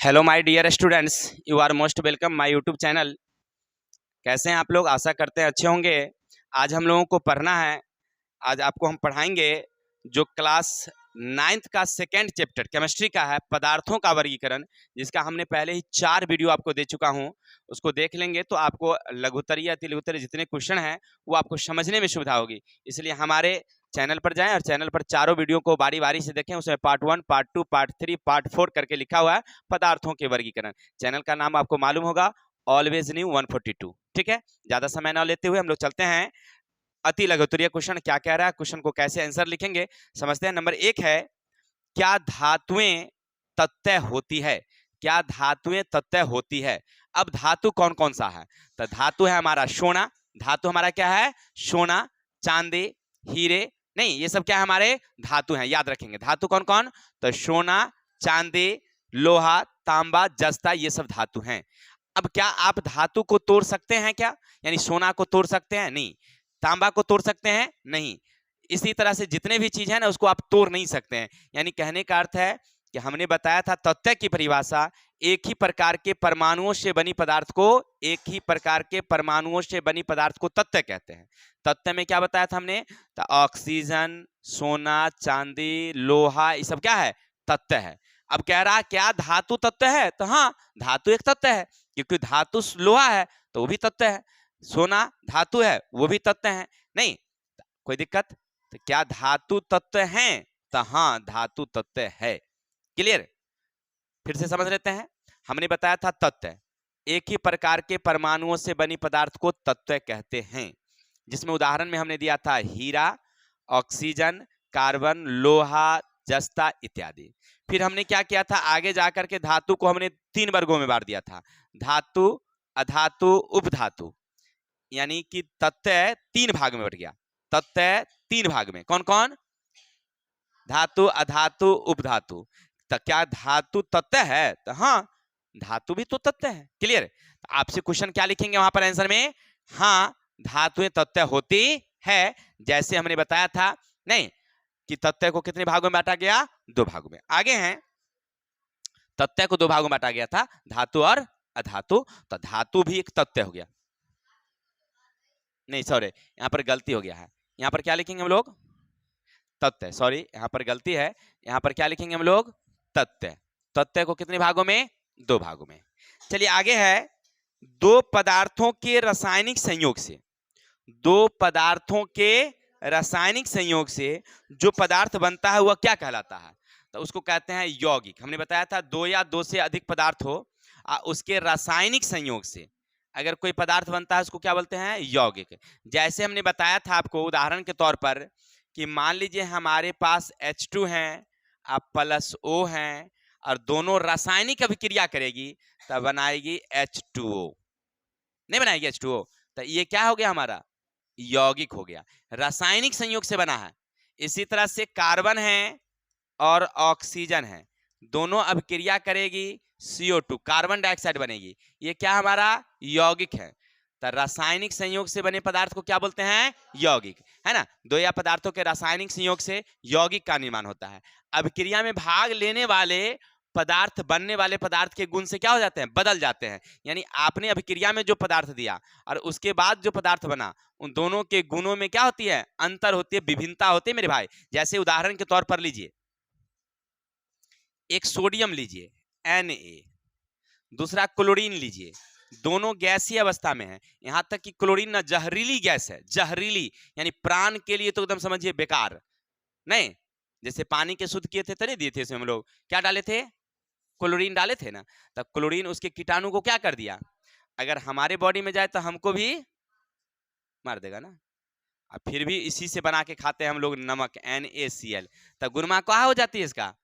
Hello my dear students, you are most welcome my YouTube channel. कैसे हैं आप लोग? आशा करते हैं अच्छे होंगे। आज हम लोगों को पढ़ना है। आज आपको हम पढ़ाएंगे जो क्लास 9th का सेकेंड चैप्टर केमिस्ट्री का है, पदार्थों का वर्गीकरण, जिसका हमने पहले ही 4 वीडियो आपको दे चुका हूं। उसको देख लेंगे तो आपको लघुत्तरी या तिलघुत्तरी जितने क्वेश्चन हैं वो आपको समझने में सुविधा होगी। इसलिए हमारे चैनल पर जाएं और चैनल पर चारों वीडियो को बारी बारी से देखें। उसमें पार्ट 1, पार्ट 2, पार्ट 3, पार्ट 4 करके लिखा हुआ है पदार्थों के वर्गीकरण। चैनल का नाम आपको मालूम होगा, ऑलवेज न्यू 142। ठीक है, ज्यादा समय न लेते हुए हम लोग चलते हैं। अति लघुत्तरीय क्वेश्चन क्या कह रहा है, क्वेश्चन को कैसे आंसर लिखेंगे समझते हैं। नंबर 1 है, क्या धातुएं तत्व होती है? क्या धातुएं तत्व होती है? अब धातु कौन कौन सा है? तो धातु है हमारा सोना। धातु हमारा क्या है? सोना, चांदी, हीरे। नहीं, ये सब क्या है? हमारे धातु हैं, याद रखेंगे। धातु कौन कौन? तो सोना, चांदी, लोहा, तांबा, जस्ता, ये सब धातु हैं। अब क्या आप धातु को तोड़ सकते हैं क्या? यानी सोना को तोड़ सकते हैं? नहीं। तांबा को तोड़ सकते हैं? नहीं। इसी तरह से जितने भी चीज है ना उसको आप तोड़ नहीं सकते हैं। यानी कहने का अर्थ है कि हमने बताया था तत्व की परिभाषा, एक ही प्रकार के परमाणुओं से बनी पदार्थ को, एक ही प्रकार के परमाणुओं से बनी पदार्थ को तत्व कहते हैं। तत्व में क्या बताया था हमने? तो ऑक्सीजन, सोना, चांदी, लोहा, ये सब क्या है? तत्व है। अब कह रहा क्या धातु तत्व है? तो हाँ, धातु एक तत्व है, क्योंकि धातु लोहा है तो वो भी तत्व है, सोना धातु है वो भी तत्व है। नहीं कोई दिक्कत? तो क्या धातु तत्व हैं? तो हाँ, धातु तत्व है। क्लियर? फिर से समझ लेते हैं। हमने बताया था तत्व, एक ही प्रकार के परमाणुओं से बनी पदार्थ को तत्व कहते हैं, जिसमें उदाहरण में हमने दिया था हीरा, ऑक्सीजन, कार्बन, लोहा, जस्ता इत्यादि। फिर हमने क्या किया था, आगे जाकर के धातु को हमने 3 वर्गों में बांट दिया था, धातु, अधातु, उपधातु। यानी कि तत्व 3 भाग में बट गया। तत्व 3 भाग में, कौन कौन? धातु, अधातु, उपधातु। तो क्या धातु तत्व है? तो हाँ, धातु भी तो तत्व है। क्लियर? तो आपसे क्वेश्चन क्या लिखेंगे वहां पर आंसर में? हाँ, धातुएं तत्व होती है। जैसे हमने बताया था नहीं कि तत्व को कितने भागों में बांटा गया? 2 भागों में। आगे हैं, तत्व को 2 भागों में बांटा गया था, धातु और अधातु। तो धातु भी एक तत्व हो गया। नहीं सॉरी, यहाँ पर गलती हो गया है। यहाँ पर क्या लिखेंगे हम लोग? तत्व। सॉरी, यहाँ पर गलती है। यहाँ पर क्या लिखेंगे हम लोग? तत्व। तत्व को कितने भागों में? 2 भागों में। चलिए आगे है, 2 पदार्थों के रासायनिक संयोग से, 2 पदार्थों के रासायनिक संयोग से जो पदार्थ बनता है वह क्या कहलाता है? तो उसको कहते हैं यौगिक। हमने बताया था 2 या 2 से अधिक पदार्थ हो, उसके रासायनिक संयोग से अगर कोई पदार्थ बनता है उसको क्या बोलते हैं? यौगिक। जैसे हमने बताया था आपको उदाहरण के तौर पर कि मान लीजिए हमारे पास H2 है, अब प्लस O है, और दोनों रासायनिक अभिक्रिया करेगी तब बनाएगी H2O। नहीं बनाएगी H2O, तो ये क्या हो गया? हमारा यौगिक हो गया, रासायनिक संयोग से बना है। इसी तरह से कार्बन है और ऑक्सीजन है, दोनों अभिक्रिया करेगी, CO2 कार्बन डाइऑक्साइड बनेगी, ये क्या हमारा? यौगिक है। तो रासायनिक संयोग से बने पदार्थ को क्या बोलते हैं? यौगिक, है ना। 2 या पदार्थों के रासायनिक संयोग से यौगिक का निर्माण होता है। अभिक्रिया में भाग लेने वाले पदार्थ, बनने वाले पदार्थ के गुण से क्या हो जाते हैं? बदल जाते हैं। यानी आपने अभिक्रिया में जो पदार्थ दिया और उसके बाद जो पदार्थ बना, उन दोनों के गुणों में क्या होती है? अंतर होती है, विभिन्नता होती है मेरे भाई। जैसे उदाहरण के तौर पर लीजिए, एक सोडियम लीजिए Na, दूसरा क्लोरीन लीजिए, दोनों गैसीय अवस्था में है। यहां तक कि क्लोरीन ना जहरीली गैस है, जहरीली, यानी प्राण के लिए तो एकदम समझिए बेकार। नहीं, जैसे पानी के शुद्ध किए थे तो नहीं दिए थे इसमें हम लोग, क्या डाले थे? क्लोरीन डाले थे ना। तब क्लोरीन उसके कीटाणु को क्या कर दिया? अगर हमारे बॉडी में जाए तो हमको भी मार देगा ना। अब फिर भी इसी से बना के खाते हैं हम लोग, नमक NaCl। तब गुणमा क्या हो जाती है? इसका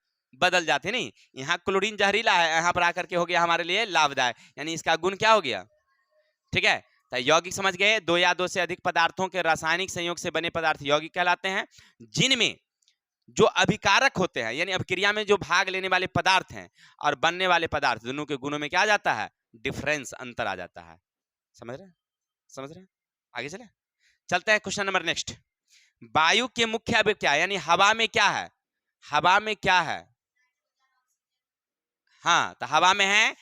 बदल जाते। नहीं, यहाँ क्लोरीन जहरीला है, यहाँ पर आकर के हो गया हमारे लिए लाभदायक, यानी इसका गुण क्या हो गया? ठीक है। तो यौगिक समझ गए, 2 या 2 से अधिक पदार्थों के रासायनिक संयोग से बने पदार्थ यौगिक कहलाते हैं, जिनमें जो अभिकारक होते हैं, यानी अभिक्रिया में जो भाग लेने वाले पदार्थ हैं और बनने वाले पदार्थ, दोनों के गुणों में क्या आ जाता है? डिफरेंस, अंतर आ जाता है। समझ रहे? समझ रहे? आगे चले, चलते हैं क्वेश्चन नंबर नेक्स्ट। वायु के मुख्य अवयव क्या है? यानी हवा में क्या है? हवा में क्या है? हाँ, तो हवा में है।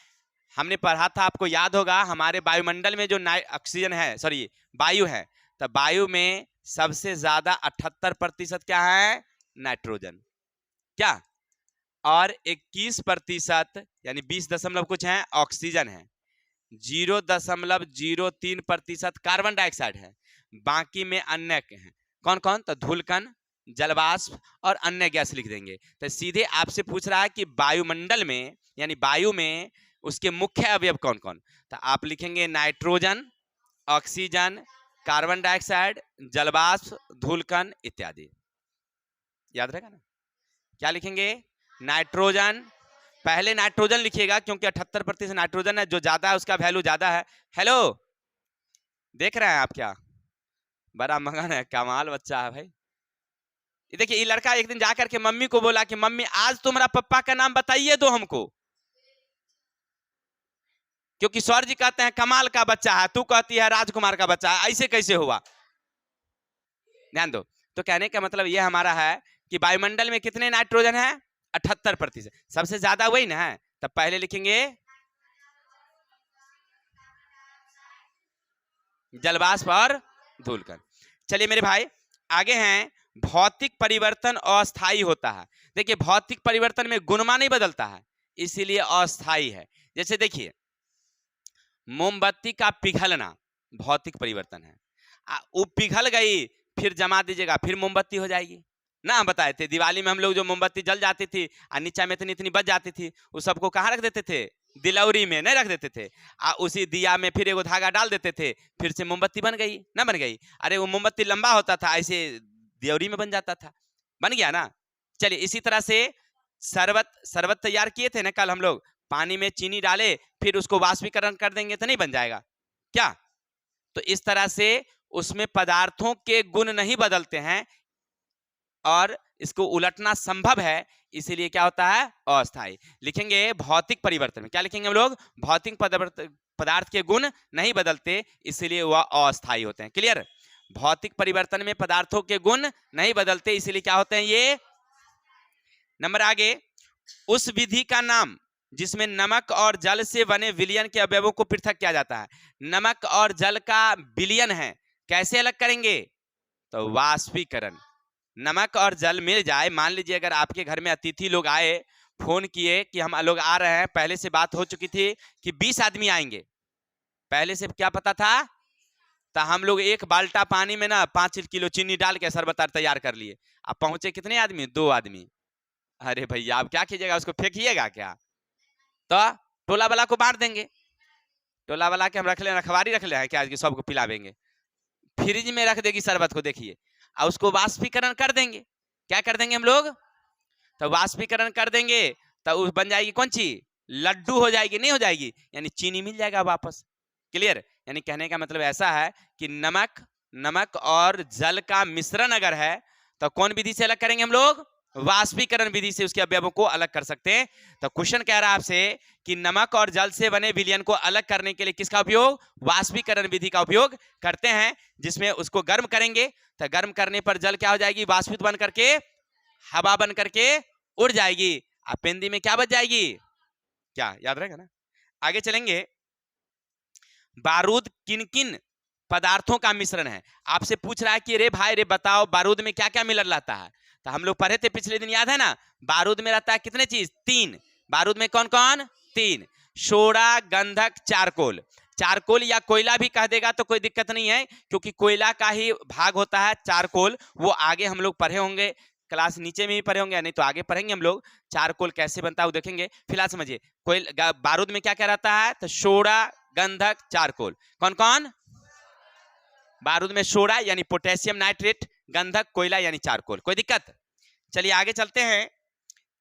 हमने पढ़ा था, आपको याद होगा, हमारे वायुमंडल में जो ऑक्सीजन है, सॉरी वायु है, तो वायु में सबसे ज्यादा 78% क्या है? नाइट्रोजन। क्या? और 21% यानी 20 दशमलव कुछ है ऑक्सीजन है। 0.03% कार्बन डाइऑक्साइड है। बाकी में अन्य के हैं। कौन कौन? तो धूलकण, जलवाष्प और अन्य गैस लिख देंगे। तो सीधे आपसे पूछ रहा है कि वायुमंडल में यानी वायु में उसके मुख्य अवयव कौन कौन? तो आप लिखेंगे नाइट्रोजन, ऑक्सीजन, कार्बन डाइऑक्साइड, जलवाष्प, धूलकण इत्यादि। याद रहेगा ना? क्या लिखेंगे? नाइट्रोजन, पहले नाइट्रोजन लिखिएगा क्योंकि 78% नाइट्रोजन है, जो ज्यादा है उसका वैल्यू ज्यादा है। हेलो, देख रहे हैं आप क्या? बड़ा मगन है, कमाल बच्चा है भाई। ये देखिए, ये लड़का एक दिन जाकर के मम्मी को बोला कि मम्मी आज तुम्हारा पप्पा का नाम बताइए दो हमको, क्योंकि सर जी कहते हैं कमाल का बच्चा है, तू कहती है राजकुमार का बच्चा है, ऐसे कैसे हुआ? ध्यान दो। तो कहने का मतलब ये हमारा है कि वायुमंडल में कितने नाइट्रोजन है? 78%। सबसे ज्यादा वही ना है, तब पहले लिखेंगे जलवाष्प और धूलकण। चलिए मेरे भाई, आगे हैं, भौतिक परिवर्तन अस्थायी होता है। देखिए, भौतिक परिवर्तन में गुणमा नहीं बदलता है, इसीलिए अस्थायी है। जैसे देखिए, मोमबत्ती का पिघलना भौतिक परिवर्तन है। वो पिघल गई, फिर जमा दीजिएगा, फिर मोमबत्ती हो जाएगी ना। हम बताए थे दिवाली में हम लोग जो मोमबत्ती जल जाती थी और नीचा में इतनी इतनी बच जाती थी, उस सबको कहाँ रख देते थे? दिलौरी में नहीं रख देते थे। उसी दिया में फिर एगो धागा डाल देते थे, फिर से मोमबत्ती बन गई ना, बन गई। अरे वो मोमबत्ती लंबा होता था, ऐसे दिलौरी में बन जाता था, बन गया ना। चलिए, इसी तरह से शरबत, शरबत तैयार किए थे ना कल हम लोग, पानी में चीनी डाले, फिर उसको वाष्पीकरण कर देंगे तो नहीं बन जाएगा क्या? तो इस तरह से उसमें पदार्थों के गुण नहीं बदलते हैं और इसको उलटना संभव है, इसीलिए क्या होता है? अस्थायी। लिखेंगे भौतिक परिवर्तन में क्या लिखेंगे हम लोग? भौतिक पदार्थ के गुण नहीं बदलते, इसलिए वह अस्थायी होते हैं। क्लियर? भौतिक परिवर्तन में पदार्थों के गुण नहीं बदलते, इसलिए क्या होते हैं ये? नंबर आगे, उस विधि का नाम जिसमें नमक और जल से बने विलयन के अवयवों को पृथक किया जाता है। नमक और जल का विलयन है, कैसे अलग करेंगे? तो वाष्पीकरण। नमक और जल मिल जाए, मान लीजिए अगर आपके घर में अतिथि लोग आए, फोन किए कि हम लोग आ रहे हैं, पहले से बात हो चुकी थी कि 20 आदमी आएंगे, पहले से क्या पता था? तो हम लोग एक बाल्टा पानी में ना 5 किलो चीनी डाल के शरबत तैयार कर लिए। अब पहुंचे कितने आदमी? 2 आदमी। अरे भैया, आप क्या कीजिएगा? उसको फेंकिएगा क्या? तो टोला वाला को बांट देंगे। टोला वाला के हम रख ले, रखवारी रख ले हैं क्या कि सबको पिलावेंगे? फ्रिज में रख देगी शरबत को, देखिए, और उसको वाष्पीकरण कर देंगे। क्या कर देंगे हम लोग? तो वाष्पीकरण कर देंगे, तो बन जाएगी कौन सी? लड्डू हो जाएगी, नहीं हो जाएगी? यानी चीनी मिल जाएगा वापस। क्लियर? यानी कहने का मतलब ऐसा है कि नमक और जल का मिश्रण अगर है तो कौन विधि से अलग करेंगे हम लोग? वाष्पीकरण विधि से उसके अवयवों को अलग कर सकते हैं। तो क्वेश्चन कह रहा है आपसे कि नमक और जल से बने विलयन को अलग करने के लिए किसका उपयोग? वाष्पीकरण विधि का उपयोग करते हैं, जिसमें उसको गर्म करेंगे, तो गर्म करने पर जल क्या हो जाएगी? वाष्पित बन करके हवा बन करके उड़ जाएगी, और पेंदी में क्या बच जाएगी? क्या याद रहेगा ना? आगे चलेंगे, बारूद किन किन पदार्थों का मिश्रण है? आपसे पूछ रहा है कि रे भाई रे बताओ, बारूद में क्या क्या मिलर रहता है? तो हम लोग पढ़े थे पिछले दिन, याद है ना? बारूद में रहता है कितने चीज? 3। बारूद में कौन कौन? 3। सोडा, गंधक, चारकोल। चारकोल या कोयला भी कह देगा तो कोई दिक्कत नहीं है, क्योंकि कोयला का ही भाग होता है चारकोल। वो आगे हम लोग पढ़े होंगे, क्लास नीचे में भी पढ़े होंगे, नहीं तो आगे पढ़ेंगे हम लोग। चारकोल कैसे बनता है वो देखेंगे, फिलहाल समझिए। कोयला, बारूद में क्या क्या रहता है? तो सोडा, गंधक, चारकोल। कौन कौन? बारूद में सोडा यानी पोटेशियम नाइट्रेट, गंधक कोयला यानी चारकोल। कोई दिक्कत? चलिए आगे चलते हैं।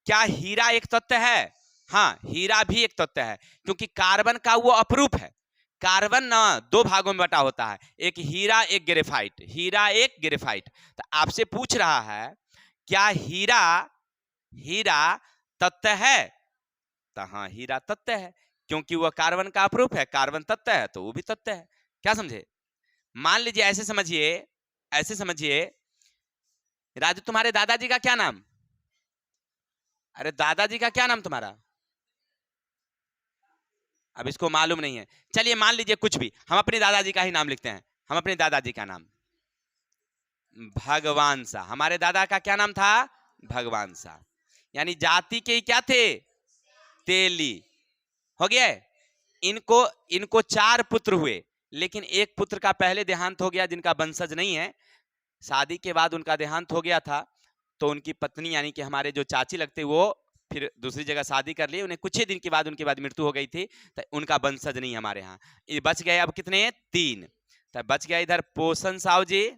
क्या हीरा एक तत्व है? हाँ, हीरा भी एक तत्व है, क्योंकि कार्बन का वो अपरूप है। कार्बन ना 2 भागों में बटा होता है, एक हीरा एक ग्रेफाइट। हीरा एक ग्रेफाइट। तो आपसे पूछ रहा है क्या हीरा तत्व है? तो हाँ, हीरा तत्व है, क्योंकि वह कार्बन का अपरूप है। कार्बन तत्व है तो वो भी तत्व है। क्या समझे? मान लीजिए, ऐसे समझिए, राजू तुम्हारे दादाजी का क्या नाम? अरे दादाजी का क्या नाम तुम्हारा? अब इसको मालूम नहीं है, चलिए मान लीजिए कुछ भी, हम अपने दादाजी का ही नाम लिखते हैं। हम अपने दादाजी का नाम भगवान सा, हमारे दादा का क्या नाम था? भगवान सा। यानी जाति के क्या थे? तेली। हो गया है। इनको 4 पुत्र हुए, लेकिन एक पुत्र का पहले देहांत हो गया, जिनका वंशज नहीं है। शादी के बाद उनका देहांत हो गया था, तो उनकी पत्नी यानी कि हमारे जो चाची लगते, वो फिर दूसरी जगह शादी कर लिए। उन्हें कुछ ही दिन के बाद उनके बाद मृत्यु हो गई थी, तो उनका वंशज नहीं हमारे यहाँ। ये बच गए अब कितने? 3। तो बच गया इधर पोषण साहू जी,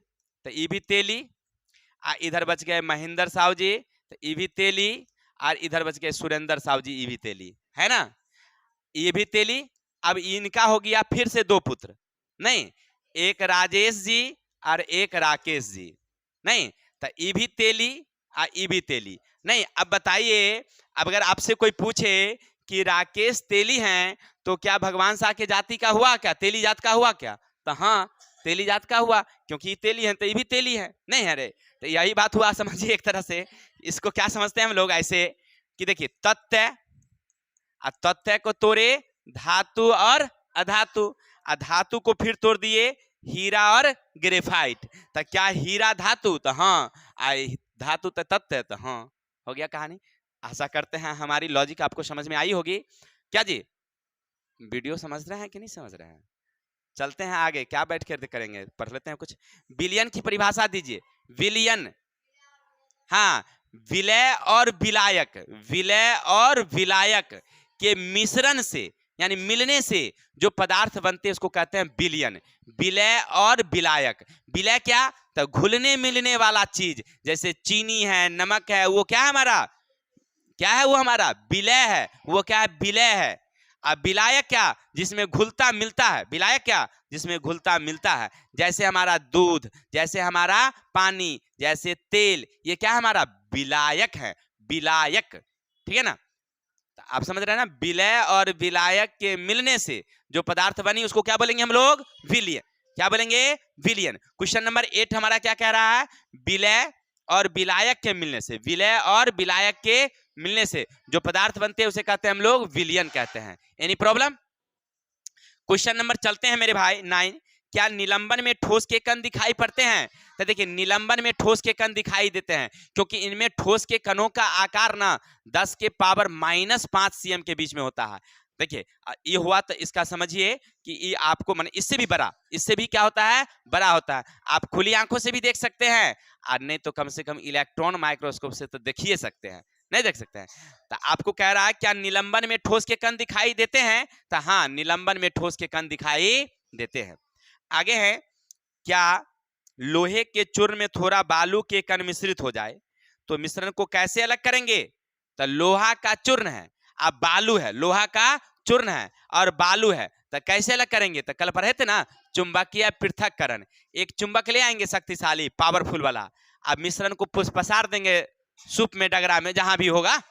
तो ये भी तेली। इधर बच गए महेंद्र साहू जी, तो ये भी तेली। और इधर बच गए सुरेंद्र साहू जी, ये भी तेली है ना, ये भी तेली। अब इनका हो गया फिर से 2 पुत्र, नहीं, एक राजेश जी और एक राकेश जी, नहीं, तो ये भी तेली और ये भी तेली। नहीं, अब बताइए, अब अगर आपसे कोई पूछे कि राकेश तेली हैं, तो क्या भगवान शाह के जाति का हुआ क्या? तेली जात का हुआ क्या? तो हाँ, तेली जात का हुआ, क्योंकि ये तेली हैं तो ये भी तेली है, नहीं है रे? तो यही बात हुआ, समझिए एक तरह से। इसको क्या समझते हैं हम लोग ऐसे कि देखिए, तत्व को तोड़े धातु और अधातु, धातु को फिर तोड़ दिए हीरा और ग्रेफाइट, तो क्या हीरा धातु? तो हाँ। धातु तो तत्व है, तो हाँ, हो गया कहानी। आशा करते हैं हमारी लॉजिक आपको समझ में आई होगी। क्या जी, वीडियो समझ रहे हैं कि नहीं समझ रहे हैं? चलते हैं आगे, क्या बैठ कर करेंगे, पढ़ लेते हैं कुछ। विलयन की परिभाषा दीजिए। विलयन, हाँ, विलय और विलायक, विलय और विलायक के मिश्रण से यानी मिलने से जो पदार्थ बनते हैं उसको कहते हैं विलयन। विलय और विलायक, विलय क्या? तो घुलने मिलने वाला चीज, जैसे चीनी है, नमक है, वो क्या है हमारा? क्या है वो? हमारा विलय है, वो क्या है? विलय है। अब विलायक क्या? जिसमें घुलता मिलता है। विलायक क्या? जिसमें घुलता मिलता है, जैसे हमारा दूध, जैसे हमारा पानी, जैसे तेल, ये क्या हमारा? विलायक है, विलायक, ठीक है ना? तो आप समझ रहे हैं ना, विलय और विलायक के मिलने से जो पदार्थ बनी उसको क्या बोलेंगे हम लोग? विलयन। क्या बोलेंगे? विलयन। क्वेश्चन नंबर 8 हमारा क्या कह रहा है? विलय और विलायक के मिलने से, विलय और विलायक के मिलने से जो पदार्थ बनते हैं उसे कहते हैं हम लोग विलयन कहते हैं। Any problem? क्वेश्चन नंबर चलते हैं मेरे भाई 9। क्या निलंबन में ठोस के कण दिखाई पड़ते हैं? तो देखिए, निलंबन में ठोस के कण दिखाई देते हैं, क्योंकि इनमें ठोस के कणों का आकार ना 10 के पावर -5 cm के बीच में होता है। देखिए, ये हुआ तो इसका समझिए कि ये आपको माने इससे भी बड़ा, इससे भी क्या होता है? बड़ा होता है। आप खुली आंखों से भी देख सकते हैं, और नहीं तो कम से कम इलेक्ट्रॉन माइक्रोस्कोप से तो देख ही सकते हैं, नहीं देख सकते हैं। तो आपको कह रहा है क्या निलंबन में ठोस के कण दिखाई देते हैं? तो हाँ, निलंबन में ठोस के कण दिखाई देते हैं। आगे है, क्या लोहे के चूर्ण में थोड़ा बालू के कण मिश्रित हो जाए तो मिश्रण को कैसे अलग करेंगे? तो लोहा का चूर्ण है, अब बालू है, लोहा का चूर्ण है और बालू है, तो कैसे अलग करेंगे? तो कल पढ़े थे ना, चुंबकीय पृथक्करण। एक चुंबक ले आएंगे शक्तिशाली पावरफुल वाला, अब मिश्रण को पसार देंगे सूप में, डगरा में, जहां भी होगा।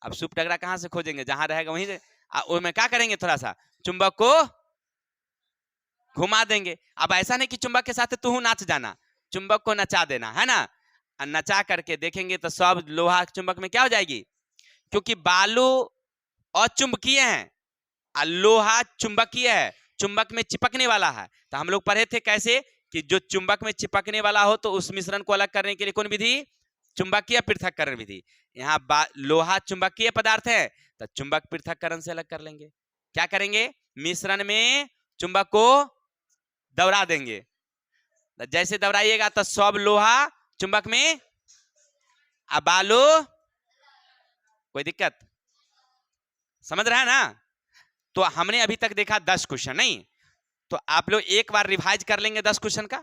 अब सूप डगरा कहां से खोजेंगे? जहां रहेगा वहीं से। उसमें क्या करेंगे? थोड़ा सा चुंबक को घुमा देंगे। अब ऐसा नहीं कि चुंबक के साथ तू नाच जाना, चुंबक को नचा देना है ना, नचा करके देखेंगे तो सब लोहा चुंबक में क्या हो जाएगी? क्योंकि बालू अचुंबकीय है और लोहा चुंबकीय है, चुंबक में चिपकने वाला है। तो हम लोग पढ़े थे कैसे कि जो चुंबक में चिपकने वाला हो तो उस मिश्रण को अलग करने के लिए कौन विधि? चुंबकीय पृथक्करण विधि। यहाँ लोहा चुंबकीय पदार्थ है तो चुंबक पृथक्करण से अलग कर लेंगे। क्या करेंगे? मिश्रण में चुंबक को दौड़ा देंगे, जैसे दौड़ाइएगा तो सब लोहा चुंबक में, अब बालू, कोई दिक्कत? समझ रहा है ना? तो हमने अभी तक देखा 10 क्वेश्चन, नहीं तो आप लोग एक बार रिवाइज कर लेंगे 10 क्वेश्चन का।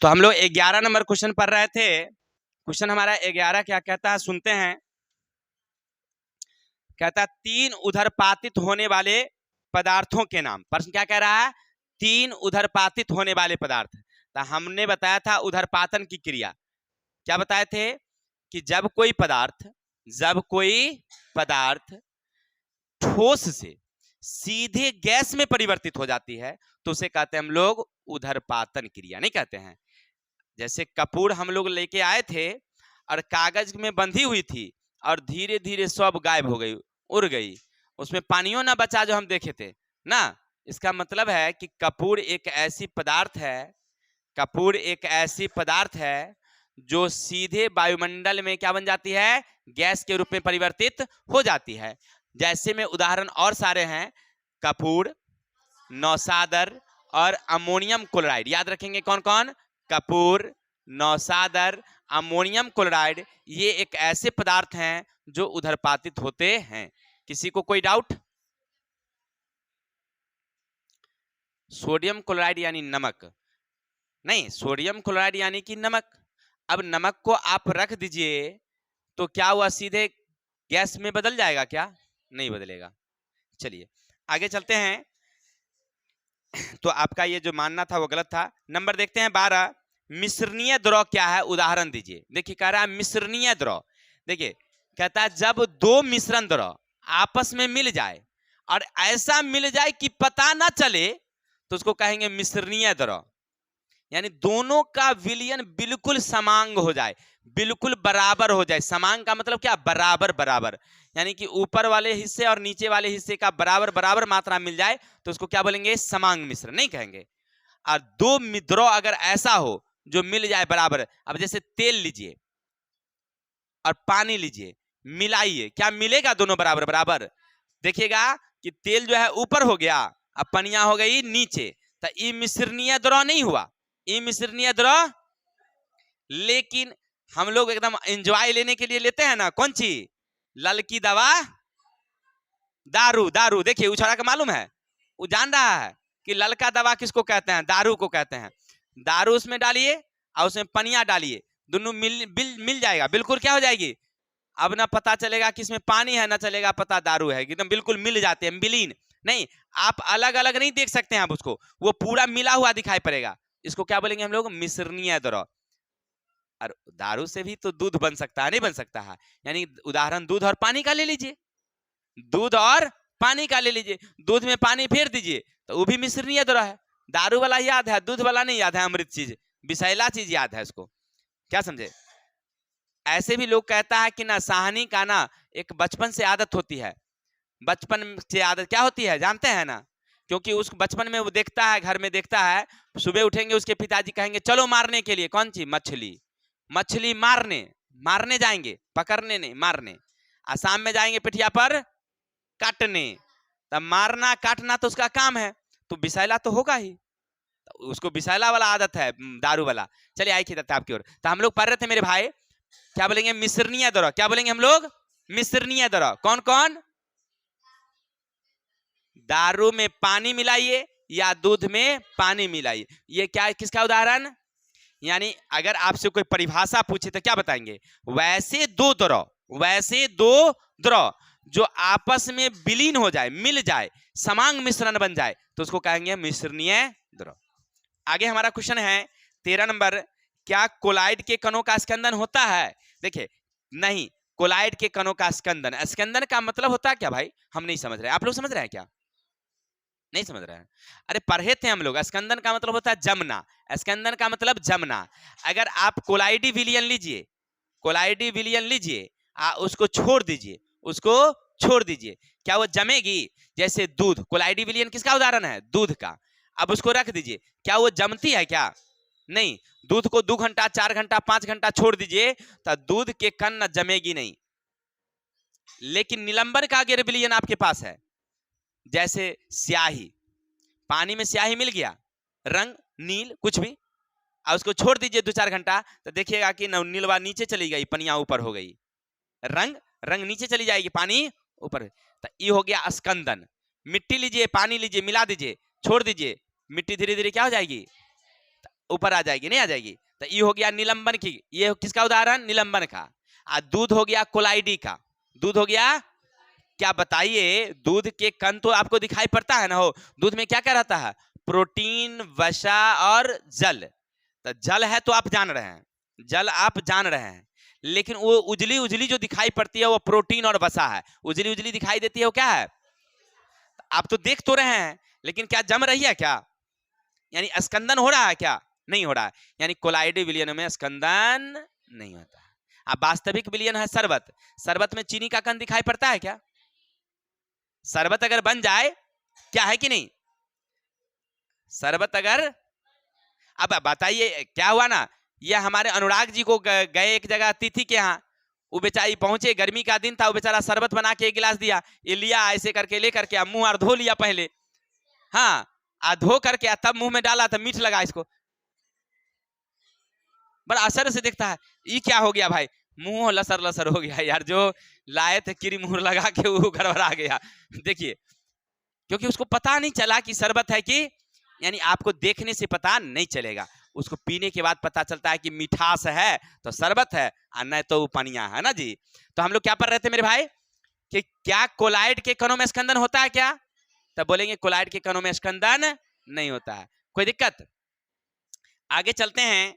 तो हम लोग 11 नंबर क्वेश्चन पढ़ रहे थे। क्वेश्चन हमारा 11 क्या कहता है, सुनते हैं। कहता है 3 उधरपातित होने वाले पदार्थों के नाम। प्रश्न क्या कह रहा है? 3 उधरपातित होने वाले पदार्थ। तो हमने बताया था उधरपातन की क्रिया। क्या बताए थे कि जब कोई पदार्थ ठोस से सीधे गैस में परिवर्तित हो जाती है तो उसे कहते हैं हम लोग उधरपातन क्रिया, नहीं कहते हैं? जैसे कपूर हम लोग लेके आए थे और कागज में बंधी हुई थी और धीरे धीरे सब गायब हो गई, उड़ गई, उसमें पानियों ना बचा जो हम देखे थे ना। इसका मतलब है कि कपूर एक ऐसी पदार्थ है, कपूर एक ऐसी पदार्थ है जो सीधे वायुमंडल में क्या बन जाती है, गैस के रूप में परिवर्तित हो जाती है। जैसे में उदाहरण और सारे हैं, कपूर, नौसादर और अमोनियम क्लोराइड। याद रखेंगे कौन कौन, कपूर, नौसादर, अमोनियम क्लोराइड, ये एक ऐसे पदार्थ हैं जो उदरपातित होते हैं। किसी को कोई डाउट? सोडियम क्लोराइड यानी नमक नहीं, सोडियम क्लोराइड यानी कि नमक। अब नमक को आप रख दीजिए तो क्या हुआ, सीधे गैस में बदल जाएगा क्या? नहीं बदलेगा। चलिए आगे चलते हैं। तो आपका ये जो मानना था वो गलत था। नंबर देखते हैं 12, मिश्रणीय द्रव क्या है, उदाहरण दीजिए। देखिए कह रहा है मिश्रणीय द्रव। देखिए कहता है जब दो मिश्रण द्रव आपस में मिल जाए और ऐसा मिल जाए कि पता ना चले तो उसको कहेंगे मिश्रणीय द्रव। यानी दोनों का विलयन बिल्कुल समांग हो जाए, बिल्कुल बराबर हो जाए। समांग का मतलब क्या, बराबर बराबर, यानी कि ऊपर वाले हिस्से और नीचे वाले हिस्से का बराबर बराबर मात्रा मिल जाए तो उसको क्या बोलेंगे, समांग मिश्रण नहीं कहेंगे। और दो द्रव अगर ऐसा हो जो मिल जाए बराबर, अब जैसे तेल लीजिए और पानी लीजिए, मिलाइए, क्या मिलेगा, दोनों बराबर बराबर। देखिएगा कि तेल जो है ऊपर हो गया, अब पनिया हो गई नीचे, तो ये मिश्रणीय द्रव नहीं हुआ, ये मिश्रणीय द्रव। लेकिन हम लोग एकदम एंजॉय लेने के लिए लेते हैं ना, कौन सी, ललकी दवा, दारू। दारू देखिए उछाड़ा का मालूम है, वो जान रहा है कि ललका दवा किसको कहते हैं, दारू को कहते हैं। दारू उसमें डालिए और उसमें पनिया डालिए, दोनों मिल जाएगा, बिल्कुल क्या हो जाएगी। अब ना पता चलेगा कि इसमें पानी है, ना चलेगा पता दारू है, एकदम बिल्कुल मिल जाते हैं, विलीन नहीं। आप अलग अलग नहीं देख सकते हैं आप उसको, वो पूरा मिला हुआ दिखाई पड़ेगा। इसको क्या बोलेंगे हम लोग, मिश्रणीय द्रव। और दारू से भी तो दूध बन सकता है, नहीं बन सकता है। यानी उदाहरण दूध और पानी का ले लीजिए, दूध और पानी का ले लीजिए, दूध में पानी फेर दीजिए तो वो भी मिश्रणीय द्रव है। दारू वाला याद है, दूध वाला नहीं याद है, अमृत चीज, विषैला चीज याद है उसको, क्या समझे। ऐसे भी लोग कहता है कि ना साहनी का ना एक बचपन से आदत होती है, बचपन से आदत क्या होती है जानते हैं ना, क्योंकि उस बचपन में वो देखता है, घर में देखता है, सुबह उठेंगे उसके पिताजी कहेंगे चलो मारने के लिए, कौन सी मछली, मछली मारने, मारने जाएंगे, पकड़ने नहीं, मारने। शाम में जाएंगे पिठिया पर काटने, तब मारना काटना तो उसका काम है, तो विषैला तो होगा ही, तो उसको विषैला वाला आदत है, दारू वाला। चलिए आई खिदत आपकी ओर। तो हम लोग पढ़ रहे थे मेरे भाई, क्या बोलेंगे, मिश्रणीय द्रव। क्या बोलेंगे हम लोग, मिश्रणीय द्रव। कौन कौन, दारू में पानी मिलाइए या दूध में पानी मिलाइए, ये क्या, किसका उदाहरण। यानी अगर आपसे कोई परिभाषा पूछे तो क्या बताएंगे, वैसे दो द्रव, वैसे दो द्रव जो आपस में विलीन हो जाए, मिल जाए, समांग मिश्रण बन जाए तो उसको कहेंगे मिश्रणीय द्रव। आगे हमारा क्वेश्चन है 13 नंबर, क्या कोलाइड के कणों का स्कंदन होता है। देखिए नहीं, कोलाइड के कणों का स्कंदन, स्कंदन का मतलब होता है क्या भाई, हम नहीं समझ रहे, आप लोग समझ रहे हैं क्या, नहीं समझ रहे हैं। अरे पढ़े थे हम लोग, स्कंदन का मतलब होता है जमना, स्कंदन का मतलब जमना। अगर आप कोलाइडी विलियन लीजिए, कोलाइडी विलियन लीजिए, उसको छोड़ दीजिए, उसको छोड़ दीजिए, क्या वो जमेगी। जैसे दूध, कोलाइडी विलियन किसका उदाहरण है, दूध का। अब उसको रख दीजिए, क्या वो जमती है क्या, नहीं। दूध को 2 घंटा 4 घंटा 5 घंटा छोड़ दीजिए तो दूध के कण न जमेगी नहीं। लेकिन निलंबन का अगर विलियन आपके पास है, जैसे स्याही, पानी में स्याही मिल गया, रंग नील कुछ भी, और उसको छोड़ दीजिए 2-4 घंटा तो देखिएगा कि नीलवा नीचे चली गई, पनिया ऊपर हो गई, रंग रंग नीचे चली जाएगी, पानी ऊपर। तो ये हो गया स्कंदन। मिट्टी लीजिए, पानी लीजिए, मिला दीजिए, छोड़ दीजिए, मिट्टी धीरे धीरे क्या हो जाएगी, ऊपर आ जाएगी, नहीं आ जाएगी। तो ये हो गया निलंबन की, ये किसका उदाहरण, निलंबन का। दूध हो गया कोलाइडी का, दूध हो गया, क्या बताइए, दूध के कण तो आपको दिखाई पड़ता है ना, हो दूध में क्या क्या रहता है, प्रोटीन, वसा और जल। तो जल है तो आप जान रहे हैं, जल आप जान रहे हैं, लेकिन वो उजली उजली जो दिखाई पड़ती है वो प्रोटीन और वसा है, उजली उजली दिखाई देती है वो क्या है, आप तो देख तो रहे हैं, लेकिन क्या जम रही है क्या, यानी स्कंदन हो रहा है क्या, नहीं हो रहा है। यानी कोलाइडी विलियन में स्कंदन नहीं होता है। अब वास्तविक विलियन है शरबत, शरबत में चीनी का कण दिखाई पड़ता है क्या, शरबत अगर बन जाए, क्या है कि नहीं, शरबत अगर, अब बताइए क्या हुआ ना, ये हमारे अनुराग जी को गए एक जगह अतिथि के यहाँ, वो बेचारी पहुंचे, गर्मी का दिन था, वो बेचारा शरबत बना के एक गिलास दिया, ये लिया ऐसे करके लेकर के मुंह और धो लिया पहले, हाँ धो करके तब मुंह में डाला, तब मीठ लगा इसको, बड़ा असर से देखता है, ये क्या हो गया भाई, मुंह लसर लसर हो गया यार, जो लाए थे क्रीम मुंह लगा के वो गड़बड़ा गया। देखिए क्योंकि उसको पता नहीं चला कि शरबत है कि, यानी आपको देखने से पता नहीं चलेगा, उसको पीने के बाद पता चलता है कि मिठास है तो शरबत है, और नहीं तो वो पनिया है ना जी। तो हम लोग क्या पढ़ रहे थे मेरे भाई, कि क्या कोलाइड के कणों में स्कंदन होता है क्या, तब बोलेंगे कोलाइड के कणों में स्कंदन नहीं होता है, कोई दिक्कत। आगे चलते हैं,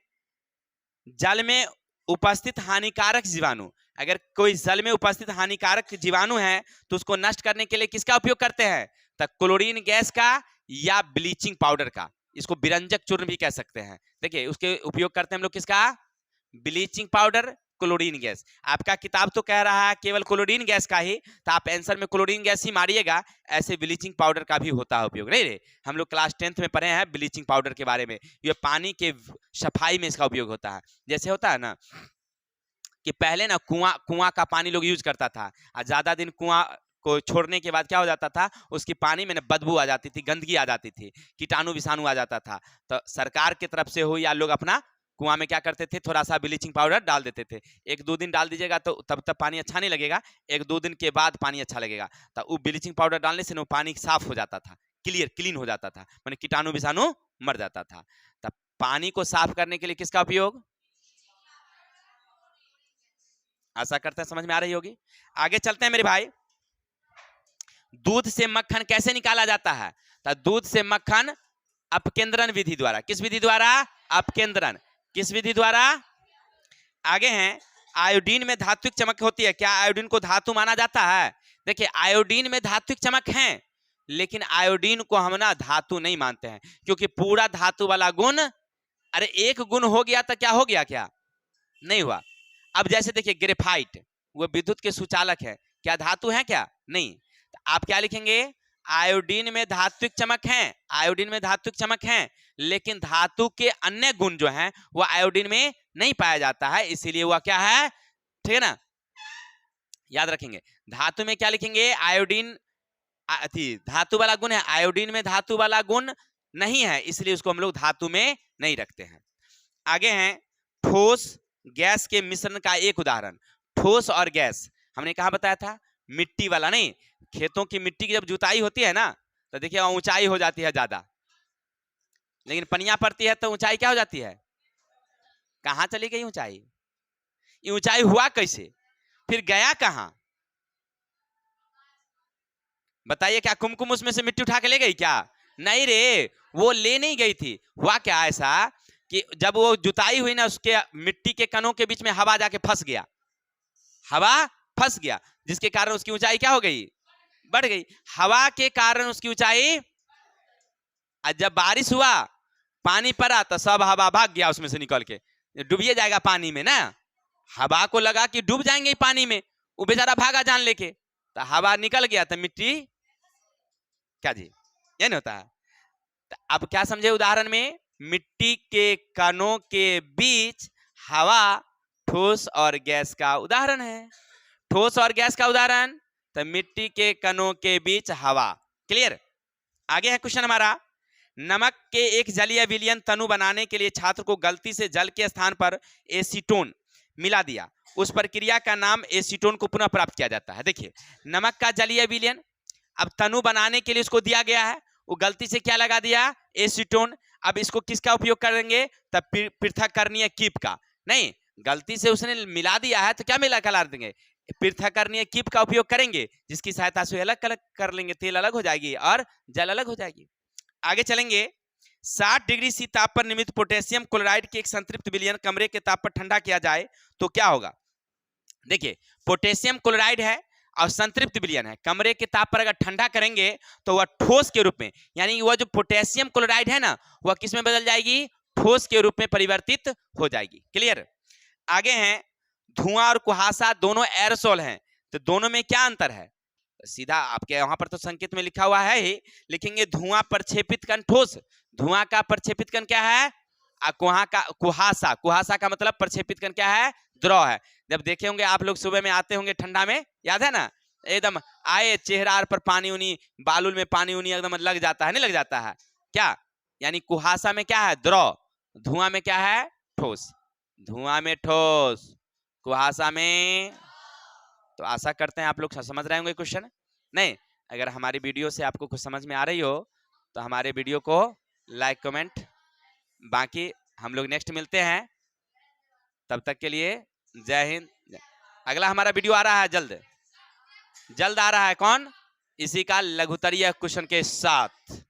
जल में उपस्थित हानिकारक जीवाणु, अगर कोई जल में उपस्थित हानिकारक जीवाणु है तो उसको नष्ट करने के लिए किसका उपयोग करते हैं, तो क्लोरीन गैस का या ब्लीचिंग पाउडर का, इसको विरंजक चूर्ण भी कह सकते हैं। देखिए उसके उपयोग करते हैं हम लोग किसका, ब्लीचिंग पाउडर, क्लोरीन गैस। आपका किताब तो कह रहा है केवल क्लोरीन गैस का ही, तो आप आंसर में क्लोरीन गैस ही मारिएगा, ऐसे ब्लीचिंग पाउडर का भी होता है उपयोग, नहीं रे, हम लोग क्लास 10th में पढ़े हैं ब्लीचिंग पाउडर के बारे में, ये पानी के सफाई में इसका उपयोग होता है। जैसे होता है ना कि पहले ना कुआं का पानी लोग यूज करता था, और ज्यादा दिन कुआं को छोड़ने के बाद क्या हो जाता था, उसकी पानी में ना बदबू आ जाती थी, गंदगी आ जाती थी, कीटाणु विषाणु आ जाता था, तो सरकार की तरफ से हो या लोग अपना कुआं में क्या करते थे, थोड़ा सा ब्लीचिंग पाउडर डाल देते थे, 1-2 दिन डाल दीजिएगा तो तब तक पानी अच्छा नहीं लगेगा, 1-2 दिन के बाद पानी अच्छा लगेगा, तो वो ब्लीचिंग पाउडर डालने से ना पानी साफ हो जाता था, क्लीन हो जाता था, माने कीटाणु विषाणु मर जाता था। तब पानी को साफ करने के लिए किसका उपयोग, आशा करते हैं समझ में आ रही होगी। आगे चलते हैं मेरे भाई, दूध से मक्खन कैसे निकाला जाता है, तो दूध से मक्खन अपकेंद्रन विधि द्वारा, किस विधि द्वारा, अपकेंद्रन, किस विधि द्वारा। आगे हैं, आयोडीन में धात्विक चमक होती है, क्या आयोडीन को धातु माना जाता है, देखिए आयोडीन में धात्विक चमक है, लेकिन आयोडीन को हम ना धातु नहीं मानते हैं, क्योंकि पूरा धातु वाला गुण, अरे एक गुण हो गया तो क्या हो गया, क्या नहीं हुआ। अब जैसे देखिए ग्रेफाइट, वो विद्युत के सुचालक है, क्या धातु है, क्या नहीं, तो आप क्या लिखेंगे, आयोडीन में धात्विक चमक है, आयोडीन में धात्विक चमक है, लेकिन धातु के अन्य गुण जो हैं वो आयोडीन में नहीं पाया जाता है, इसीलिए वह क्या है, ठीक है ना, याद रखेंगे। धातु में क्या लिखेंगे, आयोडीन धातु वाला गुण है, आयोडीन में धातु वाला गुण नहीं है, इसलिए उसको हम लोग धातु में नहीं रखते हैं। आगे हैं, ठोस गैस के मिश्रण का एक उदाहरण, ठोस और गैस हमने कहा बताया था, मिट्टी वाला नहीं, खेतों की मिट्टी की जब जुताई होती है ना, तो देखिए ऊंचाई हो जाती है ज्यादा, लेकिन पनिया पड़ती है तो ऊंचाई क्या हो जाती है, कहां चली गई ऊंचाई, ये ऊंचाई हुआ कैसे, फिर गया कहां, बताइए, क्या कुमकुम उसमें से मिट्टी उठा के ले गई क्या, नहीं रे, वो ले नहीं गई थी, हुआ क्या ऐसा कि जब वो जुताई हुई ना, उसके मिट्टी के कणों के बीच में हवा जाके फंस गया, हवा फंस गया, जिसके कारण उसकी ऊंचाई क्या हो गई, बढ़ गई, हवा के कारण उसकी ऊंचाई, जब बारिश हुआ पानी पड़ा तो सब हवा भाग गया उसमें से निकल के, डूबिए जाएगा पानी में ना, हवा को लगा कि डूब जाएंगे पानी में, वो बेचारा भागा जान लेके, तो हवा निकल गया तो मिट्टी, क्या जी ये नहीं होता है। तो अब क्या समझे उदाहरण में, मिट्टी के कणों के बीच हवा ठोस और गैस का उदाहरण है, ठोस और गैस का उदाहरण, तो मिट्टी के कणों के बीच हवा, क्लियर। आगे है क्वेश्चन हमारा, नमक के एक जलीय विलयन तनु बनाने के लिए छात्र को गलती से जल के स्थान पर एसीटोन मिला दिया, उस प्रक्रिया का नाम एसीटोन को पुनः प्राप्त किया जाता है। देखिए नमक का जलीय विलयन, अब तनु बनाने के लिए उसको दिया गया है, वो गलती से क्या लगा दिया, एसीटोन, अब इसको किसका उपयोग करेंगे, तब पृथक्करणीय कीप का, नहीं गलती से उसने मिला दिया है तो क्या मिला कला देंगे, पृथक्करणीय कीप का उपयोग करेंगे, जिसकी सहायता से अलग अलग कर लेंगे, तेल अलग हो जाएगी और जल अलग हो जाएगी। आगे चलेंगे, 60 डिग्री सी ताप पर निर्मित पोटेशियम क्लोराइड के एक संतृप्त विलयन कमरे के ताप पर ठंडा किया जाए तो क्या होगा। देखिए पोटेशियम क्लोराइड है और संतृप्त विलयन है, कमरे के ताप पर अगर ठंडा करेंगे तो वह ठोस के रूप में, यानी वह जो पोटेशियम क्लोराइड है ना वह किस में बदल जाएगी, ठोस के रूप में परिवर्तित हो जाएगी। क्लियर। आगे हैं, धुआं और कुहासा दोनों एरोसोल हैं, तो दोनों में क्या अंतर है, सीधा आपके वहां पर तो संकेत में लिखा हुआ है ही, लिखेंगे धुआं प्रक्षेपित कण ठोस। धुआं का प्रक्षेपित कण क्या है? कुहासा। कुहासा का मतलब प्रक्षेपित कण क्या है? द्रव है। जब देखे होंगे आप लोग सुबह में आते होंगे ठंडा में, याद है ना, एकदम आए चेहरा पर पानी उनी, बालूल में पानी उनी एकदम लग जाता है, नहीं लग जाता है क्या? यानी कुहासा में क्या है? द्रव। धुआं में क्या है? ठोस। धुआं में ठोस, कुहासा में। तो आशा करते हैं आप लोग समझ रहे होंगे क्वेश्चन। नहीं, अगर हमारी वीडियो से आपको कुछ समझ में आ रही हो तो हमारे वीडियो को लाइक कमेंट। बाकी हम लोग नेक्स्ट मिलते हैं, तब तक के लिए जय हिंद। अगला हमारा वीडियो आ रहा है जल्द, जल्द आ रहा है। कौन? इसी का लघुत्तरीय क्वेश्चन के साथ।